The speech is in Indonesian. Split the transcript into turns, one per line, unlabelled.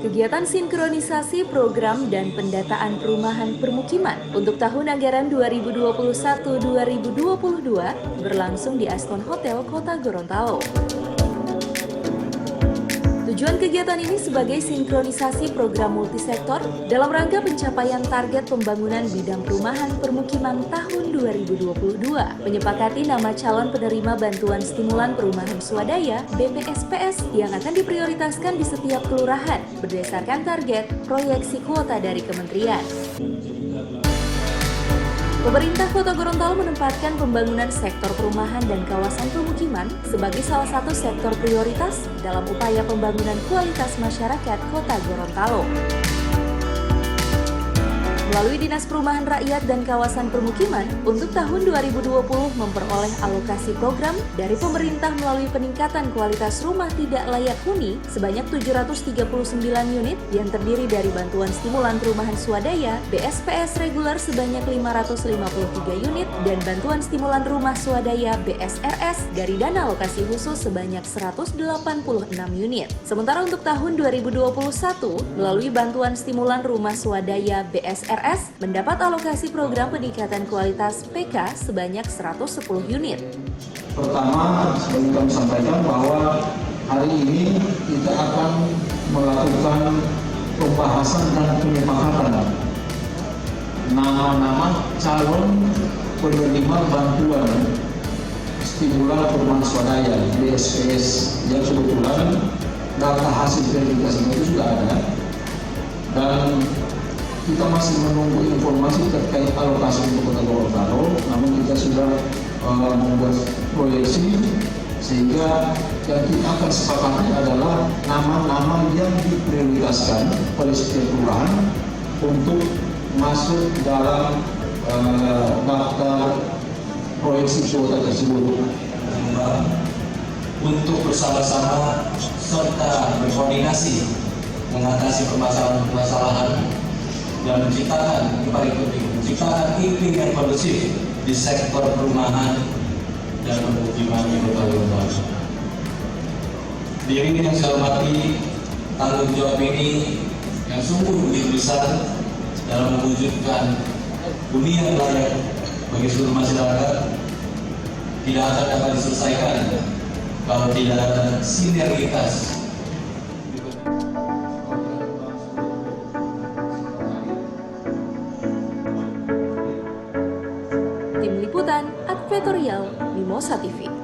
Kegiatan sinkronisasi program dan pendataan perumahan permukiman untuk tahun anggaran 2021-2022 berlangsung di Aston Hotel Kota Gorontalo. Tujuan kegiatan ini sebagai sinkronisasi program multisektor dalam rangka pencapaian target pembangunan bidang perumahan permukiman tahun 2022. Menyepakati nama calon penerima bantuan stimulan perumahan swadaya (BPSPS) yang akan diprioritaskan di setiap kelurahan berdasarkan target proyeksi kuota dari kementerian. Pemerintah Kota Gorontalo menempatkan pembangunan sektor perumahan dan kawasan permukiman sebagai salah satu sektor prioritas dalam upaya pembangunan kualitas masyarakat Kota Gorontalo. Melalui Dinas Perumahan Rakyat dan Kawasan Permukiman, untuk tahun 2020 memperoleh alokasi program dari pemerintah melalui peningkatan kualitas rumah tidak layak huni sebanyak 739 unit yang terdiri dari bantuan stimulan perumahan swadaya BSPS reguler sebanyak 553 unit dan bantuan stimulan rumah swadaya BSRS dari dana alokasi khusus sebanyak 186 unit. Sementara untuk tahun 2021, melalui bantuan stimulan rumah swadaya BSRS mendapat alokasi program peningkatan kualitas PK sebanyak 110 unit.
Pertama, seperti kami sampaikan bahwa hari ini kita akan melakukan pembahasan dan penyepakatan nama-nama calon penerima bantuan stimulan perumahan swadaya BSPS yang kebetulan data hasil verifikasi itu sudah ada dan kita masih menunggu informasi terkait alokasi untuk Kota Gorontalo, namun kita sudah membuat proyeksi sehingga yang kita akan sepakati adalah nama-nama yang diprioritaskan oleh setiap kelurahan untuk masuk dalam daftar proyeksi kuota tersebut.
Untuk bersama-sama serta berkoordinasi mengatasi permasalahan-permasalahan dan menciptakan iklim yang kondusif di sektor perumahan dan permukiman di Kota Gorontalo. Diri yang saya hormati, tanggung jawab ini yang sungguh begitu besar dalam mewujudkan hunian layak bagi seluruh masyarakat tidak akan dapat diselesaikan kalau tidak ada sinergitas.
Tim Liputan Advertorial Mimosa TV.